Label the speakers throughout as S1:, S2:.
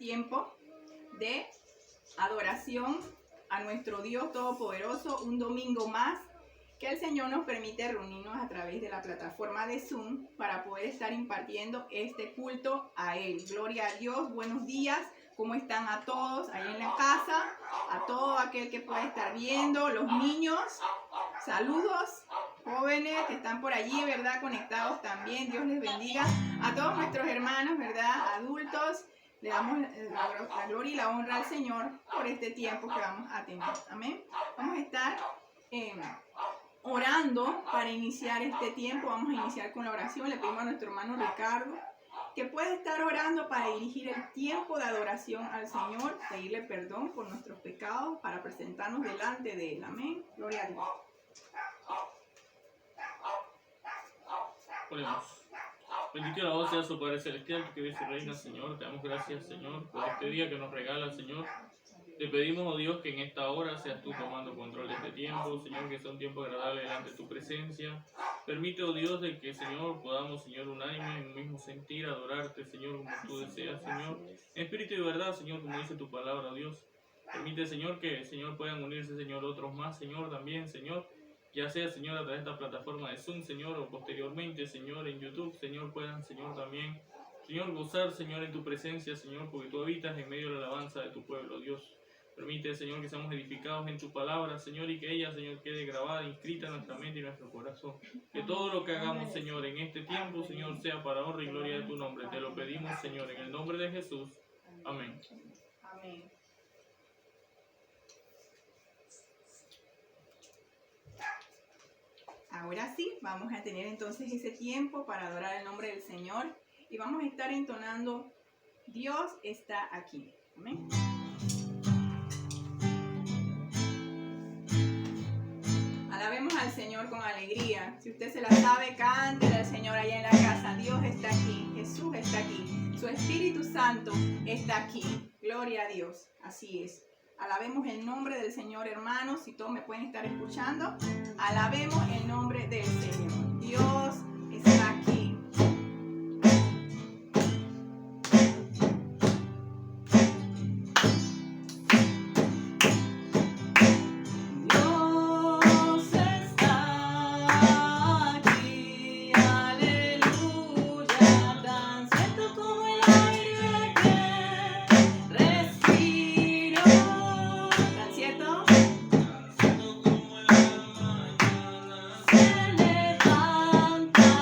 S1: tiempo de adoración a nuestro Dios Todopoderoso, un domingo más que el Señor nos permite reunirnos a través de la plataforma de Zoom para poder estar impartiendo este culto a Él. Gloria a Dios, buenos días, ¿cómo están a todos ahí en la casa? A todo aquel que pueda estar viendo, los niños, saludos, jóvenes que están por allí, ¿verdad? Conectados también, Dios les bendiga. A todos nuestros hermanos, ¿verdad? Adultos, le damos la gloria y la honra al Señor por este tiempo que vamos a tener. Amén. Vamos a estar orando para iniciar este tiempo. Vamos a iniciar con la oración. Le pedimos a nuestro hermano Ricardo que pueda estar orando para dirigir el tiempo de adoración al Señor, pedirle perdón por nuestros pecados, para presentarnos delante de Él. Amén. Gloria a Dios.
S2: Oremos. Bendito y alabado sea su Padre Celestial, que vive y reina, Señor. Te damos gracias, Señor, por este día que nos regala, Señor. Te pedimos, oh Dios, que en esta hora seas tú tomando control de este tiempo, Señor, que sea un tiempo agradable delante de tu presencia. Permite, oh Dios, de que, Señor, podamos, Señor, unánime en un mismo sentir, adorarte, Señor, como tú deseas, Señor. En espíritu y verdad, Señor, como dice tu palabra, oh Dios. Permite, Señor, que, Señor, puedan unirse, Señor, otros más, Señor, también, Señor. Ya sea, Señor, a través de esta plataforma de Zoom, Señor, o posteriormente, Señor, en YouTube, Señor, puedan, Señor, también, Señor, gozar, Señor, en tu presencia, Señor, porque tú habitas en medio de la alabanza de tu pueblo, Dios. Permite, Señor, que seamos edificados en tu palabra, Señor, y que ella, Señor, quede grabada, inscrita en nuestra mente y nuestro corazón. Que todo lo que hagamos, Señor, en este tiempo, Señor, sea para honra y gloria de tu nombre. Te lo pedimos, Señor, en el nombre de Jesús. Amén.
S1: Amén. Ahora sí, vamos a tener entonces ese tiempo para adorar el nombre del Señor y vamos a estar entonando Dios está aquí. Amén. Alabemos al Señor con alegría. Si usted se la sabe, cántele al Señor allá en la casa. Dios está aquí, Jesús está aquí, su Espíritu Santo está aquí. Gloria a Dios, así es. Alabemos el nombre del Señor, hermanos, si todos me pueden estar escuchando. Alabemos el nombre del Señor. Dios está aquí.
S3: Se levanta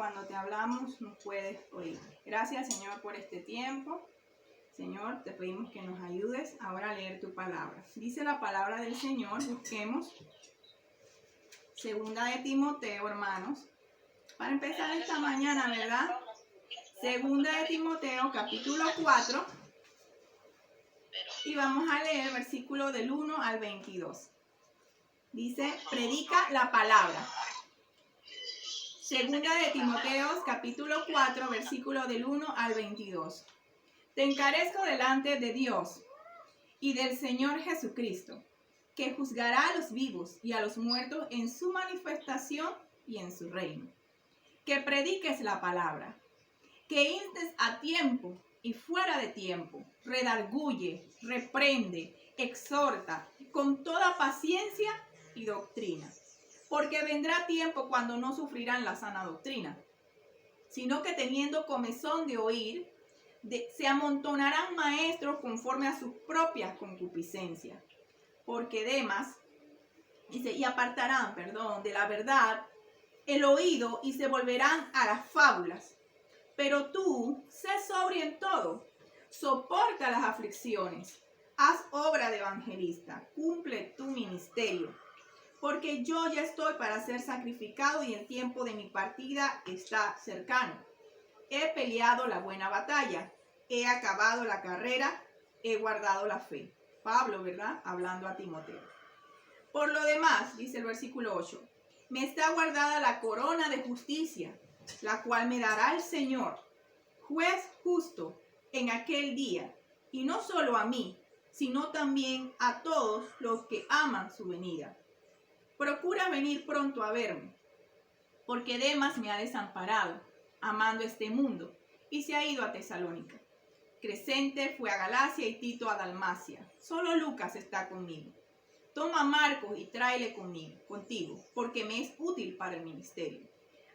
S1: cuando te hablamos nos puedes oír. Gracias, Señor, por este tiempo. Señor, te pedimos que nos ayudes ahora a leer tu palabra. Dice la palabra del Señor, busquemos Segunda de Timoteo, hermanos. Para empezar esta mañana, ¿verdad? Segunda de Timoteo, capítulo 4. Y vamos a leer versículo del 1 al 22. Dice, predica la palabra. Segunda de Timoteo, capítulo 4, versículo del 1 al 22. Te encarezco delante de Dios y del Señor Jesucristo, que juzgará a los vivos y a los muertos en su manifestación y en su reino. Que prediques la palabra, que instes a tiempo y fuera de tiempo, redarguye, reprende, exhorta con toda paciencia y doctrina. Porque vendrá tiempo cuando no sufrirán la sana doctrina, sino que teniendo comezón de oír, se amontonarán maestros conforme a sus propias concupiscencias. Porque Demas, dice, y apartarán, de la verdad el oído y se volverán a las fábulas. Pero tú, sé sobrio en todo, soporta las aflicciones, haz obra de evangelista, cumple tu ministerio. Porque yo ya estoy para ser sacrificado y el tiempo de mi partida está cercano. He peleado la buena batalla, he acabado la carrera, he guardado la fe. Pablo, ¿verdad? Hablando a Timoteo. Por lo demás, dice el versículo 8, me está guardada la corona de justicia, la cual me dará el Señor, juez justo, en aquel día, y no solo a mí, sino también a todos los que aman su venida. Procura venir pronto a verme, porque Demas me ha desamparado, amando este mundo, y se ha ido a Tesalónica. Crescente fue a Galacia y Tito a Dalmacia. Solo Lucas está conmigo. Toma a Marcos y tráele contigo, porque me es útil para el ministerio.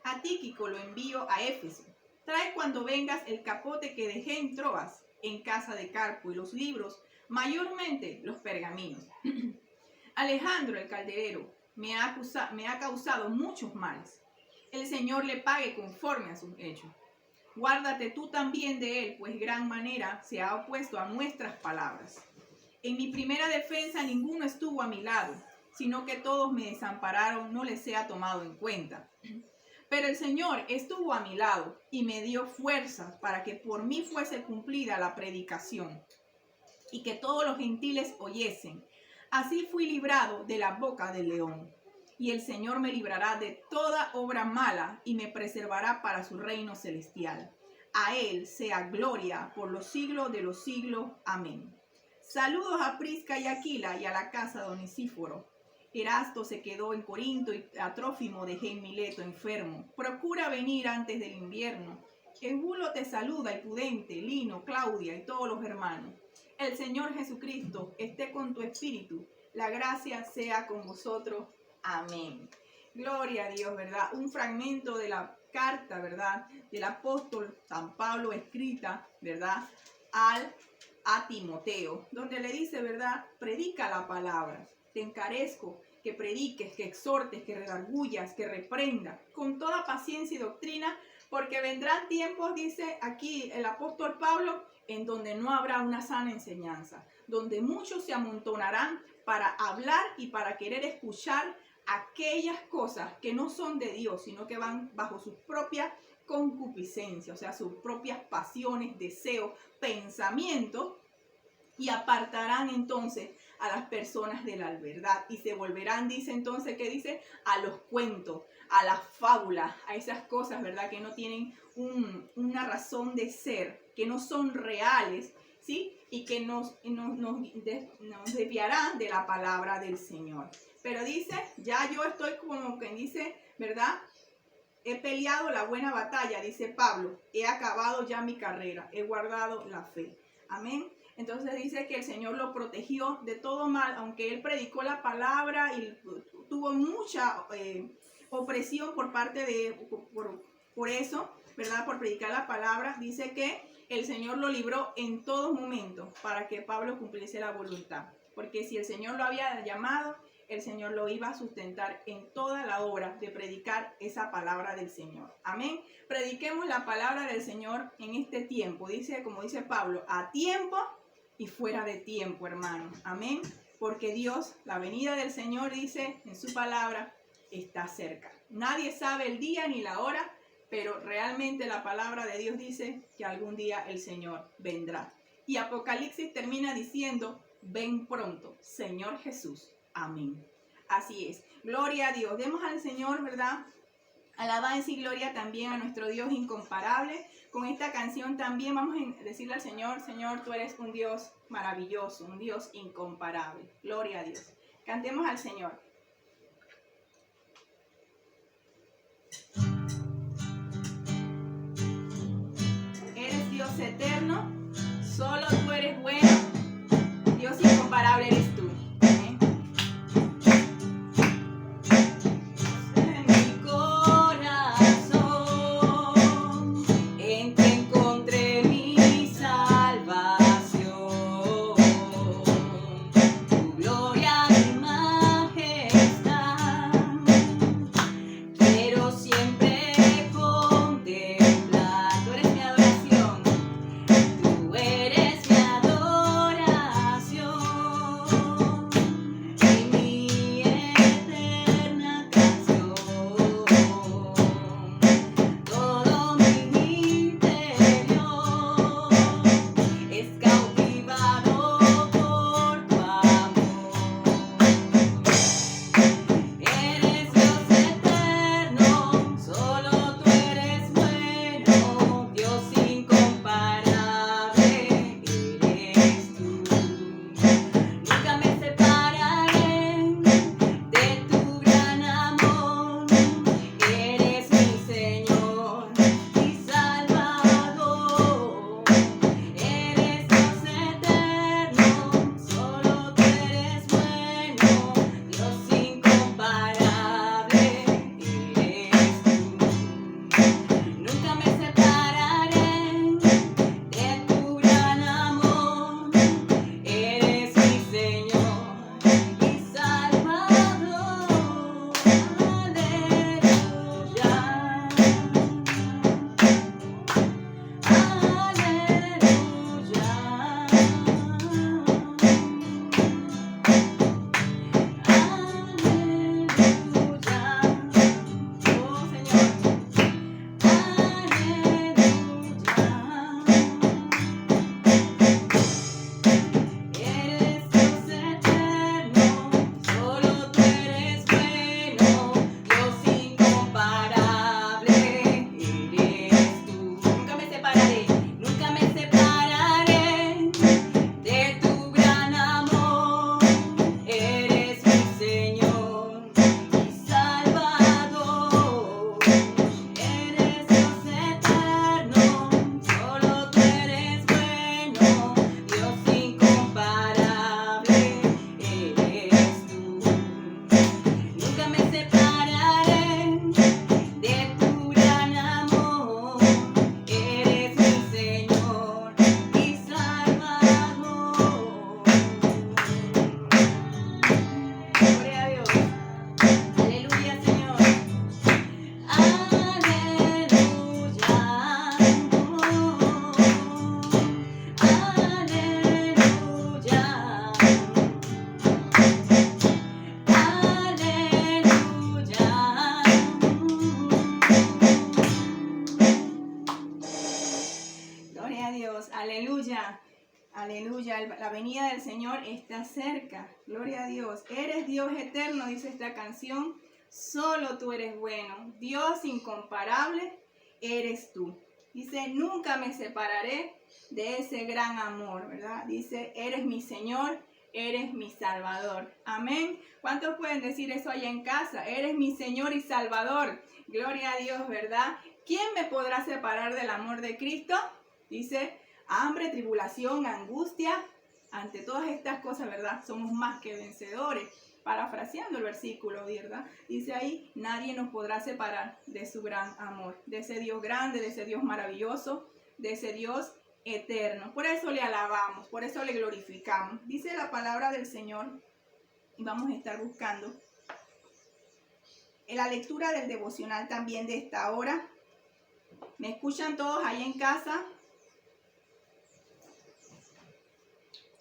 S1: A Tíquico lo envío a Éfeso. Trae cuando vengas el capote que dejé en Troas, en casa de Carpo, y los libros, mayormente los pergaminos. Alejandro el calderero me ha causado muchos males. El Señor le pague conforme a sus hechos. Guárdate tú también de él, pues gran manera se ha opuesto a nuestras palabras. En mi primera defensa ninguno estuvo a mi lado, sino que todos me desampararon, no les sea tomado en cuenta. Pero el Señor estuvo a mi lado y me dio fuerza para que por mí fuese cumplida la predicación y que todos los gentiles oyesen. Así fui librado de la boca del león. Y el Señor me librará de toda obra mala y me preservará para su reino celestial. A Él sea gloria por los siglos de los siglos. Amén. Saludos a Prisca y Aquila y a la casa de Onesíforo. Erasto se quedó en Corinto y a Trófimo dejé en Mileto enfermo. Procura venir antes del invierno. Eubulo te saluda, y Pudente, Lino, Claudia y todos los hermanos. El Señor Jesucristo esté con tu espíritu. La gracia sea con vosotros. Amén. Gloria a Dios, ¿verdad? Un fragmento de la carta, ¿verdad? Del apóstol San Pablo escrita, ¿verdad? A Timoteo, donde le dice, ¿verdad? Predica la palabra. Te encarezco que prediques, que exhortes, que redargullas, que reprendas con toda paciencia y doctrina, porque vendrán tiempos, dice aquí el apóstol Pablo, en donde no habrá una sana enseñanza, donde muchos se amontonarán para hablar y para querer escuchar aquellas cosas que no son de Dios, sino que van bajo sus propias concupiscencias, o sea, sus propias pasiones, deseos, pensamientos, y apartarán entonces a las personas de la verdad y se volverán, dice entonces, ¿qué dice? A los cuentos, a las fábulas, a esas cosas, ¿verdad? Que no tienen una razón de ser, que no son reales, ¿sí? Y que nos desviarán de la palabra del Señor. Pero dice, ya yo estoy como quien dice, ¿verdad? He peleado la buena batalla, dice Pablo. He acabado ya mi carrera, he guardado la fe. Amén. Entonces dice que el Señor lo protegió de todo mal, aunque él predicó la palabra y tuvo mucha opresión por parte de, por eso, ¿verdad? Por predicar la palabra. Dice que el Señor lo libró en todo momento para que Pablo cumpliese la voluntad. Porque si el Señor lo había llamado, el Señor lo iba a sustentar en toda la obra de predicar esa palabra del Señor. Amén. Prediquemos la palabra del Señor en este tiempo. Dice, como dice Pablo, a tiempo y fuera de tiempo, hermano. Amén. Porque Dios, la venida del Señor, dice en su palabra, está cerca. Nadie sabe el día ni la hora, pero realmente la palabra de Dios dice que algún día el Señor vendrá. Y Apocalipsis termina diciendo, ven pronto, Señor Jesús. Amén. Así es. Gloria a Dios. Demos al Señor, ¿verdad? Alabanza y gloria también a nuestro Dios incomparable. Con esta canción también vamos a decirle al Señor, Señor, tú eres un Dios maravilloso, un Dios incomparable. Gloria a Dios. Cantemos al Señor. Eres Dios eterno, solo tú eres bueno, Dios incomparable eres tú. Amén. En mi corazón, en ti encontré mi salvación, tu gloria y majestad, quiero siempre contemplar. Tú eres mi adoración. Tú eres mi adoración y mi eterna canción. Todo mi interior es cautivado por tu amor. Eres Dios eterno, solo tú eres bueno, Dios incomparable eres tú. Nunca me separaré de tu gran amor, eres mi Señor y Salvador. Eres Dios eterno, solo tú eres bueno, Dios incomparable eres tú. Nunca me separaré de tu gran amor, eres mi Señor y Salvador. Aleluya. Eres Dios eterno, solo tú eres bueno, Dios incomparable eres tú. Nunca me separaré de tu gran amor, eres mi Señor y Salvador. Eres Dios eterno, solo tú eres bueno, Dios incomparable eres tú. Nunca me separaré de tu gran amor, eres mi Señor y Salvador. Gloria a Dios. Aleluya, Señor. Aleluya. Gloria a Dios, aleluya, aleluya, la venida del Señor está cerca, gloria a Dios. Eres Dios eterno, dice esta canción, solo tú eres bueno, Dios incomparable eres tú. Dice, nunca me separaré de ese gran amor, ¿verdad? Dice, eres mi Señor, eres mi Salvador. Amén. ¿Cuántos pueden decir eso allá en casa? Eres mi Señor y Salvador. Gloria a Dios, ¿verdad? ¿Quién me podrá separar del amor de Cristo? Dice, hambre, tribulación, angustia. Ante todas estas cosas, ¿verdad? Somos más que vencedores. Parafraseando el versículo, ¿verdad? Dice ahí, nadie nos podrá separar de su gran amor, de ese Dios grande, de ese Dios maravilloso, de ese Dios eterno. Por eso le alabamos, por eso le glorificamos. Dice la palabra del Señor y vamos a estar buscando en la lectura del devocional también de esta hora. ¿Me escuchan todos ahí en casa?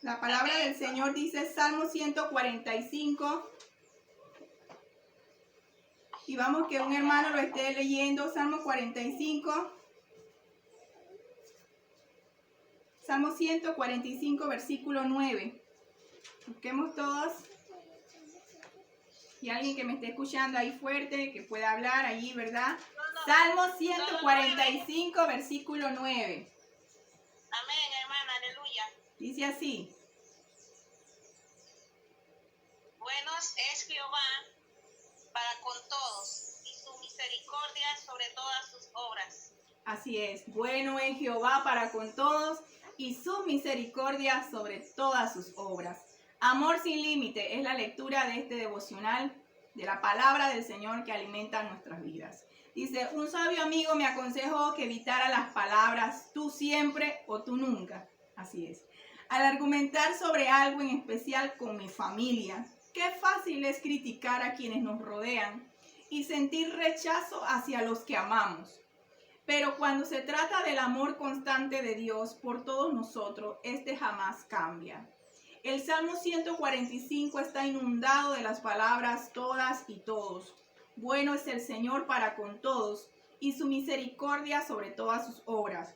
S1: La palabra del Señor dice Salmo 145. Y vamos que un hermano lo esté leyendo, Salmo 45. Salmo 145, versículo 9. Busquemos todos. Y alguien que me esté escuchando ahí fuerte, que pueda hablar allí, ¿verdad? Salmo 145, versículo 9.
S3: Amén, hermana, aleluya.
S1: Dice así.
S3: Buenos es Jehová para con todos, y su misericordia sobre todas sus obras.
S1: Así es. Bueno es Jehová para con todos, y su misericordia sobre todas sus obras. Amor sin límite es la lectura de este devocional, de la palabra del Señor que alimenta nuestras vidas. Dice, un sabio amigo me aconsejó que evitara las palabras tú siempre o tú nunca. Así es. Al argumentar sobre algo en especial con mi familia, qué fácil es criticar a quienes nos rodean y sentir rechazo hacia los que amamos. Pero cuando se trata del amor constante de Dios por todos nosotros, este jamás cambia. El Salmo 145 está inundado de las palabras todas y todos. Bueno es el Señor para con todos, y su misericordia sobre todas sus obras.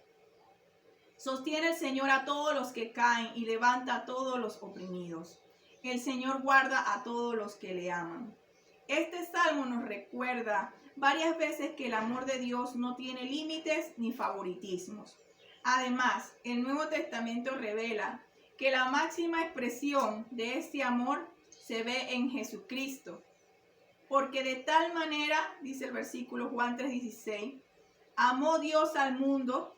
S1: Sostiene el Señor a todos los que caen y levanta a todos los oprimidos. El Señor guarda a todos los que le aman. Este salmo nos recuerda varias veces que el amor de Dios no tiene límites ni favoritismos. Además, el Nuevo Testamento revela que la máxima expresión de este amor se ve en Jesucristo. Porque de tal manera, dice el versículo Juan 3:16, amó Dios al mundo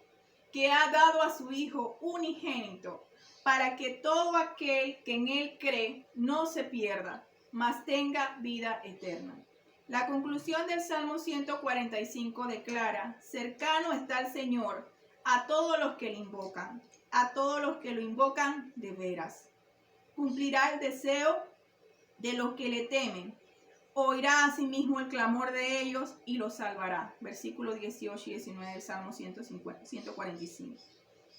S1: que ha dado a su Hijo unigénito, para que todo aquel que en Él cree no se pierda, mas tenga vida eterna. La conclusión del Salmo 145 declara, cercano está el Señor a todos los que le invocan, a todos los que lo invocan de veras. Cumplirá el deseo de los que le temen, oirá asimismo el clamor de ellos y los salvará. Versículos 18 y 19 del Salmo 145.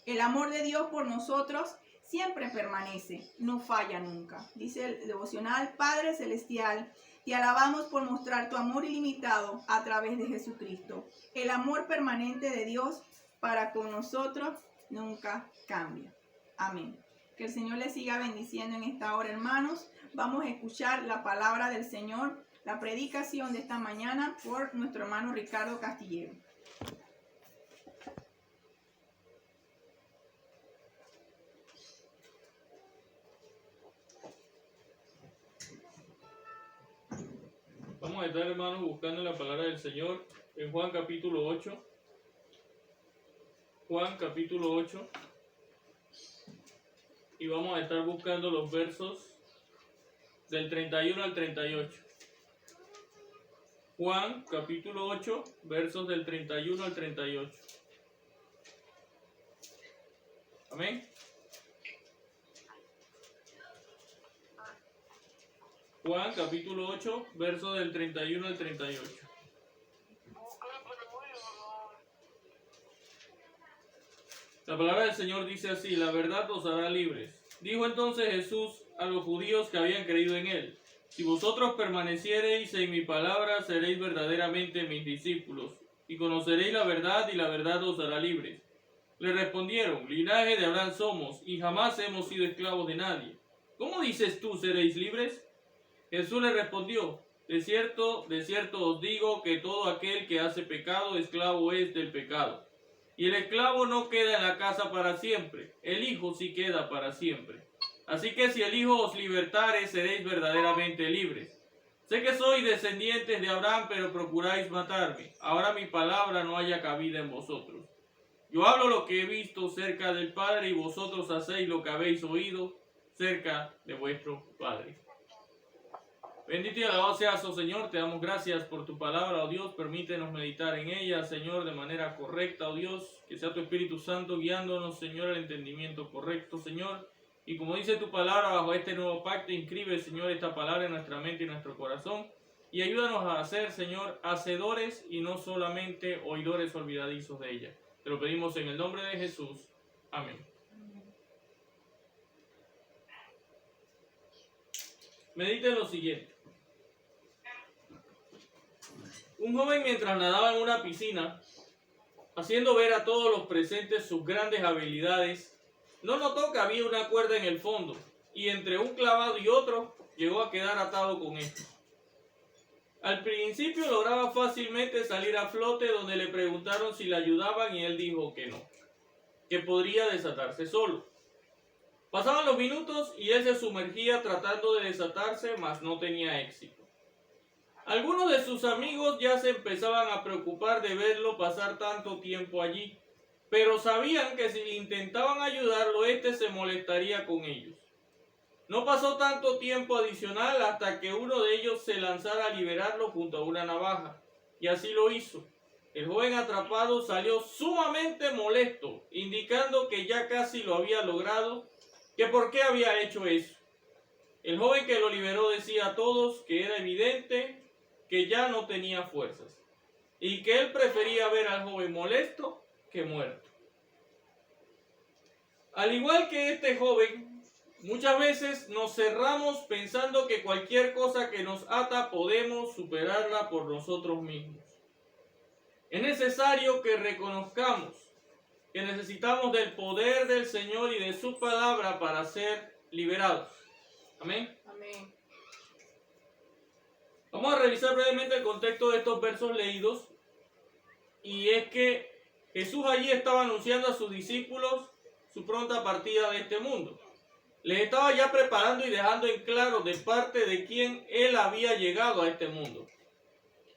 S1: El amor de Dios por nosotros siempre permanece, no falla nunca. Dice el devocional, Padre Celestial, te alabamos por mostrar tu amor ilimitado a través de Jesucristo. El amor permanente de Dios para con nosotros nunca cambia. Amén. Que el Señor les siga bendiciendo en esta hora, hermanos. Vamos a escuchar la palabra del Señor, la predicación de esta mañana por nuestro hermano Ricardo Castillero.
S2: Vamos a estar, hermanos, buscando la palabra del Señor en Juan capítulo 8. Juan capítulo 8. Y vamos a estar buscando los versos del 31 al 38. Juan capítulo 8, versos del 31 al 38. Amén. Juan capítulo 8, versos del 31 al 38. La palabra del Señor dice así, la verdad os hará libres. Dijo entonces Jesús a los judíos que habían creído en él, si vosotros permaneciereis en mi palabra, seréis verdaderamente mis discípulos, y conoceréis la verdad, y la verdad os hará libres. Le respondieron, linaje de Abraham somos, y jamás hemos sido esclavos de nadie. ¿Cómo dices tú, seréis libres? Jesús le respondió, de cierto os digo que todo aquel que hace pecado, esclavo es del pecado. Y el esclavo no queda en la casa para siempre, el Hijo sí queda para siempre. Así que si el Hijo os libertare, seréis verdaderamente libres. Sé que sois descendientes de Abraham, pero procuráis matarme. Ahora mi palabra no haya cabida en vosotros. Yo hablo lo que he visto cerca del Padre, y vosotros hacéis lo que habéis oído cerca de vuestro Padre. Bendito y alabado seas, oh Señor, te damos gracias por tu palabra, oh Dios, permítenos meditar en ella, Señor, de manera correcta, oh Dios, que sea tu Espíritu Santo guiándonos, Señor, al entendimiento correcto, Señor, Y como dice tu palabra, bajo este nuevo pacto, inscribe, Señor, esta palabra en nuestra mente y nuestro corazón. Y ayúdanos a ser, Señor, hacedores y no solamente oidores olvidadizos de ella. Te lo pedimos en el nombre de Jesús. Amén. Medite lo siguiente. Un joven, mientras nadaba en una piscina, haciendo ver a todos los presentes sus grandes habilidades, no notó que había una cuerda en el fondo, y entre un clavado y otro llegó a quedar atado con esto. Al principio lograba fácilmente salir a flote, donde le preguntaron si le ayudaban y él dijo que no, que podría desatarse solo. Pasaban los minutos y él se sumergía tratando de desatarse, mas no tenía éxito. Algunos de sus amigos ya se empezaban a preocupar de verlo pasar tanto tiempo allí, pero sabían que si intentaban ayudarlo, éste se molestaría con ellos. No pasó tanto tiempo adicional hasta que uno de ellos se lanzara a liberarlo junto a una navaja, y así lo hizo. El joven atrapado salió sumamente molesto, indicando que ya casi lo había logrado, que por qué había hecho eso. El joven que lo liberó decía a todos que era evidente que ya no tenía fuerzas, y que él prefería ver al joven molesto que muerto. Al igual que este joven, muchas veces nos cerramos pensando que cualquier cosa que nos ata podemos superarla por nosotros mismos. Es necesario que reconozcamos que necesitamos del poder del Señor y de su palabra para ser liberados. Amén.
S1: Amén.
S2: Vamos a revisar brevemente el contexto de estos versos leídos. Y es que Jesús allí estaba anunciando a sus discípulos su pronta partida de este mundo. Les estaba ya preparando y dejando en claro de parte de quién Él había llegado a este mundo.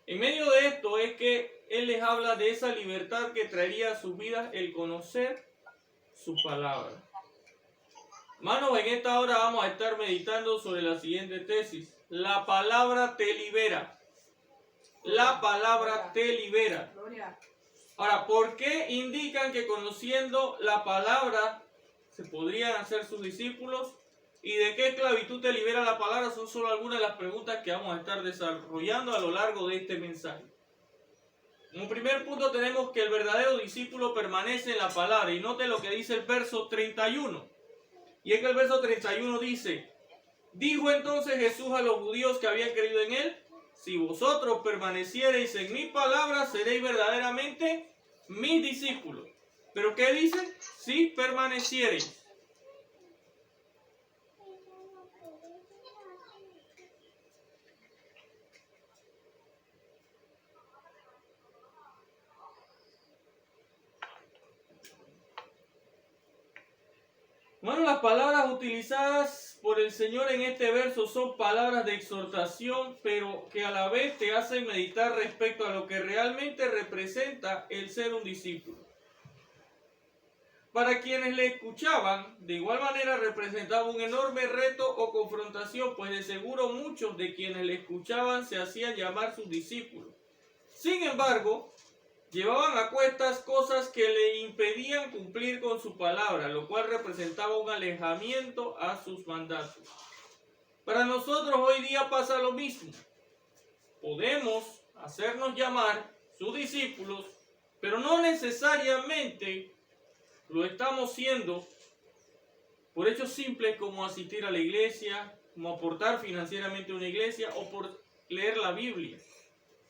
S2: En medio de esto es que Él les habla de esa libertad que traería a sus vidas el conocer su palabra. Hermanos, en esta hora vamos a estar meditando sobre la siguiente tesis. La palabra te libera. La palabra te libera.
S1: Gloria.
S2: Ahora, ¿por qué indican que conociendo la palabra se podrían hacer sus discípulos? ¿Y de qué esclavitud te libera la palabra? Son solo algunas de las preguntas que vamos a estar desarrollando a lo largo de este mensaje. Como primer punto tenemos que el verdadero discípulo permanece en la palabra. Y note lo que dice el verso 31. Y es que el verso 31 dice: dijo entonces Jesús a los judíos que habían creído en él: si vosotros permaneciereis en mi palabra, seréis verdaderamente mis discípulos. ¿Pero qué dice? Si permaneciereis. Bueno, las palabras utilizadas por el Señor en este verso son palabras de exhortación, pero que a la vez te hacen meditar respecto a lo que realmente representa el ser un discípulo. Para quienes le escuchaban, de igual manera representaba un enorme reto o confrontación, pues de seguro muchos de quienes le escuchaban se hacían llamar sus discípulos. Sin embargo, llevaban a cuestas cosas que le impedían cumplir con su palabra, lo cual representaba un alejamiento a sus mandatos. Para nosotros hoy día pasa lo mismo. Podemos hacernos llamar sus discípulos, pero no necesariamente lo estamos siendo por hechos simples como asistir a la iglesia, como aportar financieramente a una iglesia o por leer la Biblia.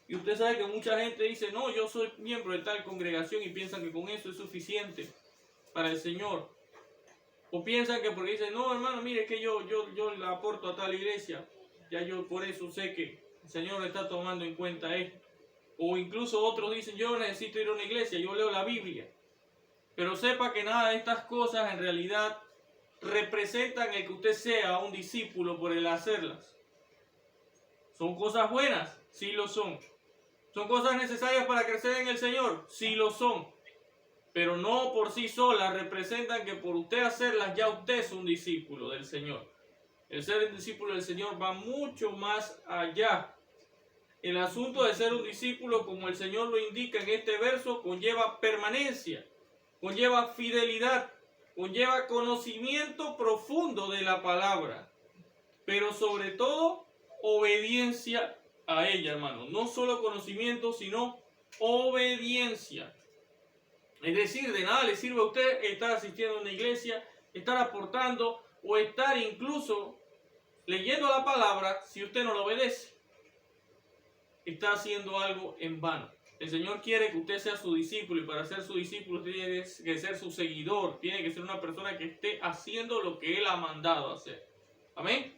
S2: Y usted sabe que mucha gente dice: no, yo soy miembro de tal congregación, y piensan que con eso es suficiente para el Señor. O piensan que porque dicen: no, hermano, mire, es que yo le aporto a tal iglesia, ya yo por eso sé que el Señor está tomando en cuenta esto. O incluso otros dicen: yo necesito ir a una iglesia, yo leo la Biblia. Pero sepa que nada de estas cosas en realidad representan el que usted sea un discípulo por el hacerlas. ¿Son cosas buenas? Sí lo son. ¿Son cosas necesarias para crecer en el Señor? Sí lo son. Pero no por sí solas representan que por usted hacerlas ya usted es un discípulo del Señor. El ser un discípulo del Señor va mucho más allá. El asunto de ser un discípulo, como el Señor lo indica en este verso, conlleva permanencia, conlleva fidelidad, conlleva conocimiento profundo de la palabra, pero sobre todo obediencia a ella, hermano. No solo conocimiento, sino obediencia. Es decir, de nada le sirve a usted estar asistiendo a una iglesia, estar aportando o estar incluso leyendo la palabra si usted no lo obedece. Está haciendo algo en vano. El Señor quiere que usted sea su discípulo, y para ser su discípulo tiene que ser su seguidor, tiene que ser una persona que esté haciendo lo que Él ha mandado hacer. Amén.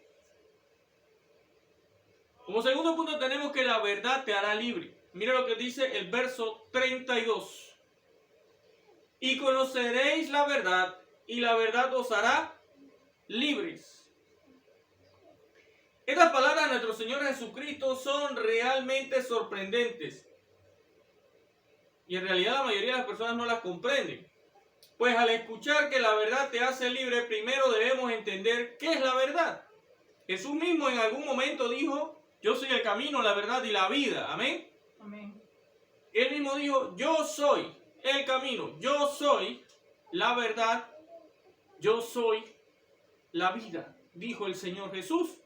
S2: Como segundo punto tenemos que la verdad te hará libre. Mira lo que dice el verso 32. Y conoceréis la verdad, y la verdad os hará libres. Estas palabras de nuestro Señor Jesucristo son realmente sorprendentes. Y en realidad la mayoría de las personas no las comprenden. Pues al escuchar que la verdad te hace libre, primero debemos entender qué es la verdad. Jesús mismo en algún momento dijo: yo soy el camino, la verdad y la vida. Amén.
S1: Amén.
S2: Él mismo dijo: yo soy el camino, yo soy la verdad, yo soy la vida, dijo el Señor Jesús.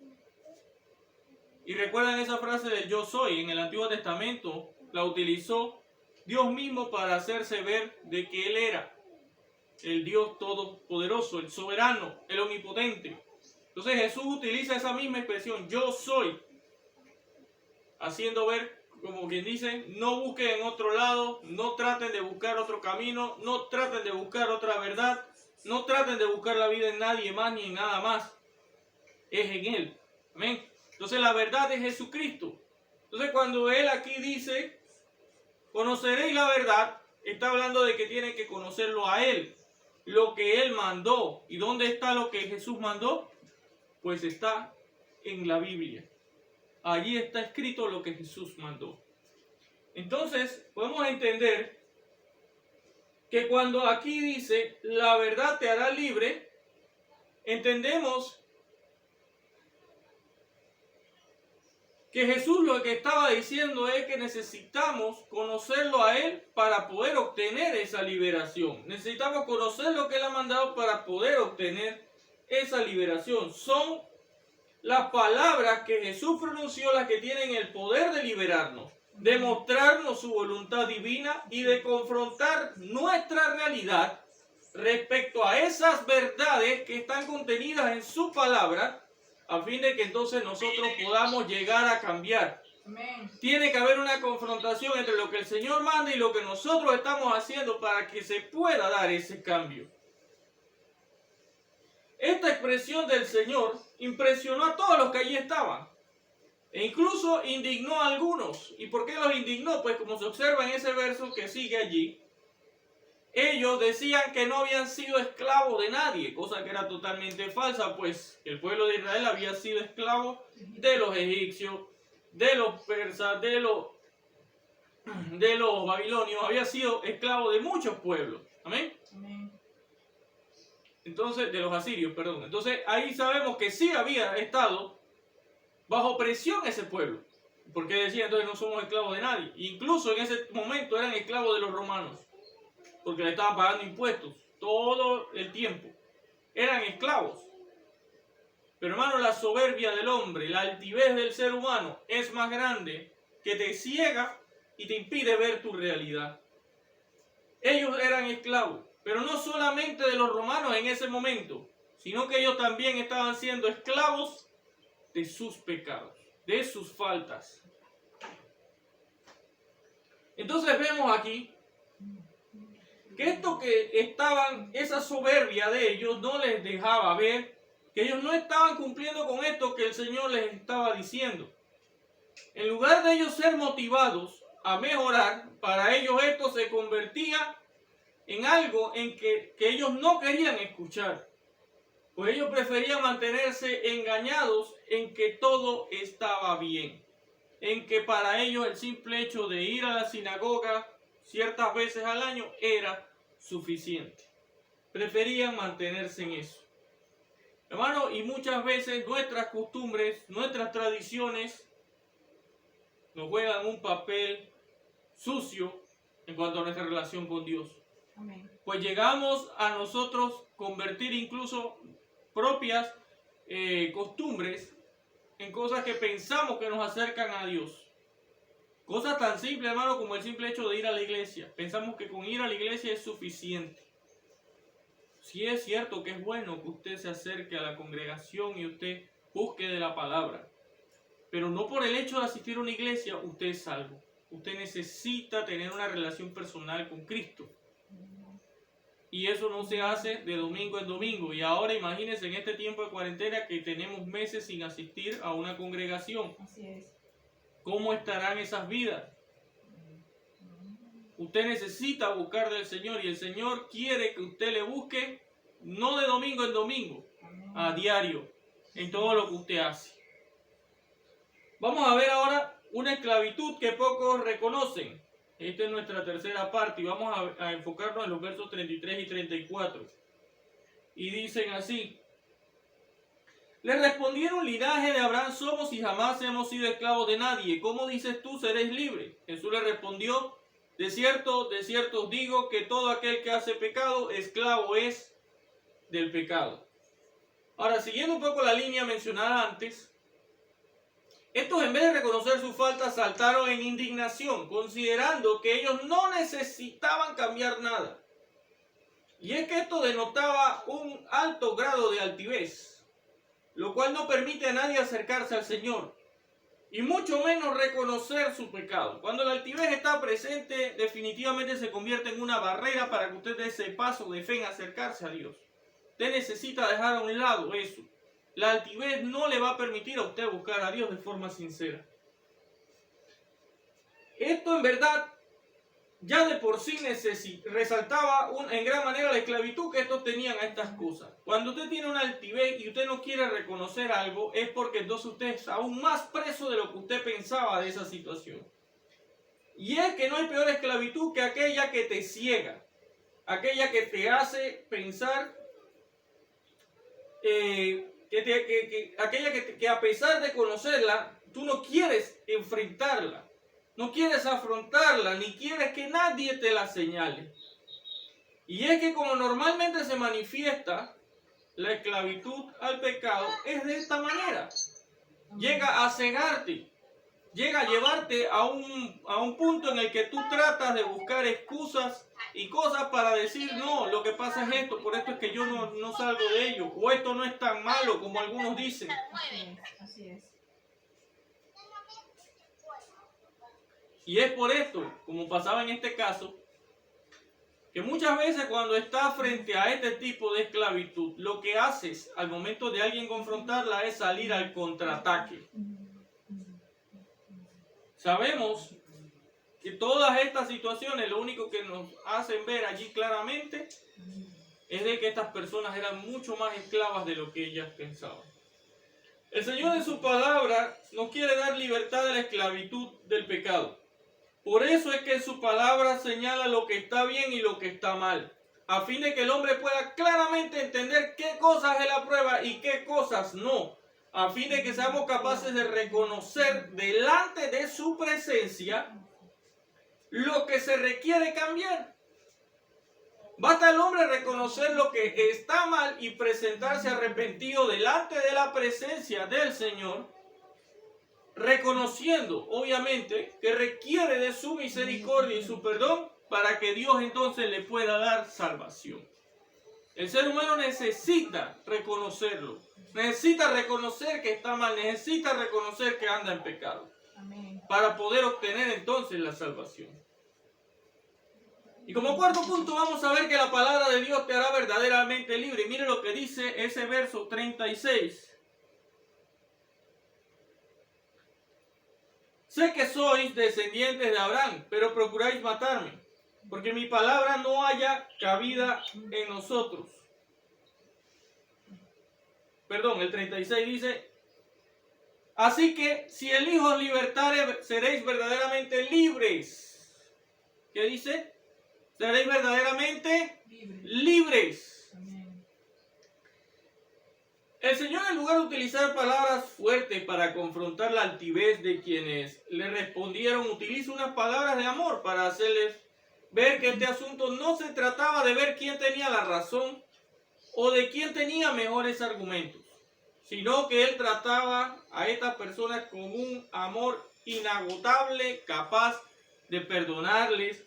S2: Y recuerdan esa frase del yo soy, en el Antiguo Testamento la utilizó Dios mismo para hacerse ver de que Él era el Dios todopoderoso, el soberano, el omnipotente. Entonces Jesús utiliza esa misma expresión, yo soy, haciendo ver, como quien dice, no busquen en otro lado, no traten de buscar otro camino, no traten de buscar otra verdad, no traten de buscar la vida en nadie más ni en nada más. Es en Él. Amén. Entonces la verdad es Jesucristo. Entonces cuando Él aquí dice: conoceréis la verdad, está hablando de que tienen que conocerlo a Él, lo que Él mandó. ¿Y dónde está lo que Jesús mandó? Pues está en la Biblia. Allí está escrito lo que Jesús mandó. Entonces podemos entender que cuando aquí dice la verdad te hará libre, entendemos que Jesús lo que estaba diciendo es que necesitamos conocerlo a Él para poder obtener esa liberación. Necesitamos conocer lo que Él ha mandado para poder obtener esa liberación. Son las palabras que Jesús pronunció las que tienen el poder de liberarnos, de mostrarnos su voluntad divina y de confrontar nuestra realidad respecto a esas verdades que están contenidas en su palabra, a fin de que entonces nosotros podamos llegar a cambiar.
S1: Amén.
S2: Tiene que haber una confrontación entre lo que el Señor manda y lo que nosotros estamos haciendo para que se pueda dar ese cambio. Esta expresión del Señor impresionó a todos los que allí estaban. E incluso indignó a algunos. ¿Y por qué los indignó? Pues como se observa en ese verso que sigue allí, ellos decían que no habían sido esclavos de nadie, cosa que era totalmente falsa, pues el pueblo de Israel había sido esclavo de los egipcios, de los persas, de los babilonios, había sido esclavo de muchos pueblos. Amén.
S1: Amén.
S2: Entonces, de los asirios, perdón. Entonces ahí sabemos que sí había estado bajo presión ese pueblo, porque decían: entonces no somos esclavos de nadie. Incluso en ese momento eran esclavos de los romanos, porque le estaban pagando impuestos todo el tiempo. Eran esclavos. Pero hermano, la soberbia del hombre, la altivez del ser humano es más grande, que te ciega y te impide ver tu realidad. Ellos eran esclavos, pero no solamente de los romanos en ese momento, sino que ellos también estaban siendo esclavos de sus pecados, de sus faltas. Entonces vemos aquí que esto que estaban, esa soberbia de ellos no les dejaba ver que ellos no estaban cumpliendo con esto que el Señor les estaba diciendo. En lugar de ellos ser motivados a mejorar, para ellos esto se convertía en algo en que ellos no querían escuchar. Pues ellos preferían mantenerse engañados en que todo estaba bien. En que para ellos el simple hecho de ir a la sinagoga ciertas veces al año era suficiente. Preferían mantenerse en eso. Hermano, y muchas veces nuestras costumbres, nuestras tradiciones nos juegan un papel sucio en cuanto a nuestra relación con Dios.
S1: Amén.
S2: pues llegamos a nosotros convertir incluso propias costumbres en cosas que pensamos que nos acercan a Dios. Cosas tan simples, hermano, como el simple hecho de ir a la iglesia. Pensamos que con ir a la iglesia es suficiente. Sí es cierto que es bueno que usted se acerque a la congregación y usted busque de la palabra. Pero no por el hecho de asistir a una iglesia usted es salvo. Usted necesita tener una relación personal con Cristo. Y eso no se hace de domingo en domingo. Y ahora imagínense en este tiempo de cuarentena que tenemos meses sin asistir a una congregación.
S1: Así es.
S2: ¿Cómo estarán esas vidas? Usted necesita buscar del Señor y el Señor quiere que usted le busque no de domingo en domingo, a diario, en todo lo que usted hace. Vamos a ver ahora una esclavitud que pocos reconocen. Esta es nuestra tercera parte y vamos a enfocarnos en los versos 33 y 34. Y dicen así: le respondieron: linaje de Abraham somos y jamás hemos sido esclavos de nadie. ¿Cómo dices tú seréis libres? Jesús le respondió: de cierto os digo que todo aquel que hace pecado, esclavo es del pecado. Ahora, siguiendo un poco la línea mencionada antes, estos en vez de reconocer su falta saltaron en indignación, considerando que ellos no necesitaban cambiar nada. Y es que esto denotaba un alto grado de altivez, lo cual no permite a nadie acercarse al Señor, y mucho menos reconocer su pecado. Cuando la altivez está presente, definitivamente se convierte en una barrera para que usted dé ese paso de fe en acercarse a Dios. Usted necesita dejar a un lado eso. La altivez no le va a permitir a usted buscar a Dios de forma sincera. Esto en verdad ya de por sí resaltaba en gran manera la esclavitud que estos tenían a estas cosas. Cuando usted tiene una altivez y usted no quiere reconocer algo, es porque entonces usted es aún más preso de lo que usted pensaba de esa situación. Y es que no hay peor esclavitud que aquella que te ciega, aquella que te hace pensar, aquella que a pesar de conocerla, tú no quieres enfrentarla. No quieres afrontarla, ni quieres que nadie te la señale. Y es que como normalmente se manifiesta la esclavitud al pecado, es de esta manera. Llega a cegarte, llega a llevarte a un punto en el que tú tratas de buscar excusas y cosas para decir: no, lo que pasa es esto, por esto es que yo no salgo de ello, o esto no es tan malo como algunos dicen.
S1: Así es.
S2: Y es por esto, como pasaba en este caso, que muchas veces cuando estás frente a este tipo de esclavitud, lo que haces al momento de alguien confrontarla es salir al contraataque. Sabemos que todas estas situaciones lo único que nos hacen ver allí claramente es de que estas personas eran mucho más esclavas de lo que ellas pensaban. El Señor en su palabra nos quiere dar libertad de la esclavitud del pecado. Por eso es que en su palabra señala lo que está bien y lo que está mal, a fin de que el hombre pueda claramente entender qué cosas él aprueba y qué cosas no, a fin de que seamos capaces de reconocer delante de su presencia lo que se requiere cambiar. Basta el hombre reconocer lo que está mal y presentarse arrepentido delante de la presencia del Señor, reconociendo, obviamente, que requiere de su misericordia y su perdón para que Dios entonces le pueda dar salvación. El ser humano necesita reconocerlo, necesita reconocer que está mal, necesita reconocer que anda en pecado, para poder obtener entonces la salvación. Y como cuarto punto vamos a ver que la palabra de Dios te hará verdaderamente libre. Mire lo que dice ese verso 36. Sé que sois descendientes de Abraham, pero procuráis matarme, porque mi palabra no haya cabida en nosotros. Perdón, el 36 dice: así que si el Hijo os libertare, seréis verdaderamente libres. ¿Qué dice? Seréis verdaderamente libres. El Señor, en lugar de utilizar palabras fuertes para confrontar la altivez de quienes le respondieron, utiliza unas palabras de amor para hacerles ver que este asunto no se trataba de ver quién tenía la razón o de quién tenía mejores argumentos, sino que él trataba a estas personas con un amor inagotable, capaz de perdonarles,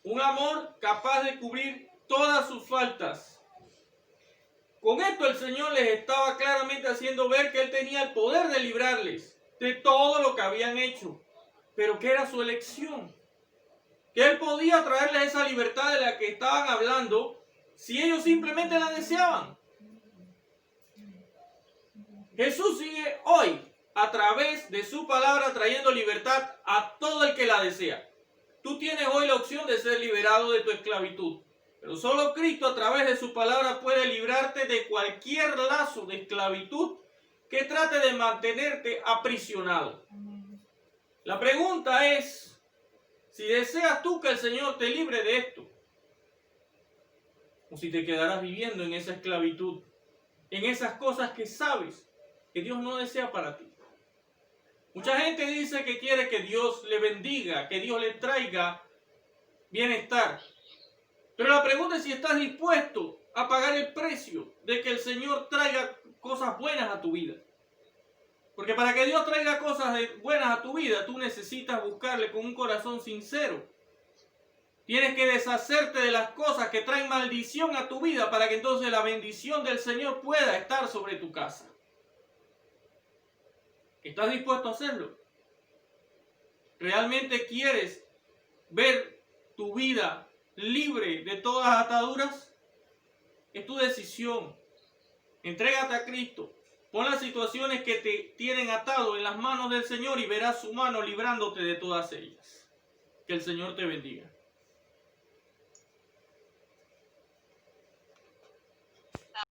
S2: un amor capaz de cubrir todas sus faltas. Con esto el Señor les estaba claramente haciendo ver que Él tenía el poder de librarles de todo lo que habían hecho, pero que era su elección, que Él podía traerles esa libertad de la que estaban hablando si ellos simplemente la deseaban. Jesús sigue hoy a través de su palabra trayendo libertad a todo el que la desea. Tú tienes hoy la opción de ser liberado de tu esclavitud, pero solo Cristo a través de su palabra puede librarte de cualquier lazo de esclavitud que trate de mantenerte aprisionado. La pregunta es si deseas tú que el Señor te libre de esto, o si te quedarás viviendo en esa esclavitud, en esas cosas que sabes que Dios no desea para ti. Mucha gente dice que quiere que Dios le bendiga, que Dios le traiga bienestar. Pero la pregunta es si estás dispuesto a pagar el precio de que el Señor traiga cosas buenas a tu vida. Porque para que Dios traiga cosas buenas a tu vida, tú necesitas buscarle con un corazón sincero. Tienes que deshacerte de las cosas que traen maldición a tu vida para que entonces la bendición del Señor pueda estar sobre tu casa. ¿Estás dispuesto a hacerlo? ¿Realmente quieres ver tu vida libre de todas las ataduras? Es tu decisión. Entrégate a Cristo. Pon las situaciones que te tienen atado en las manos del Señor y verás su mano librándote de todas ellas. Que el Señor te bendiga.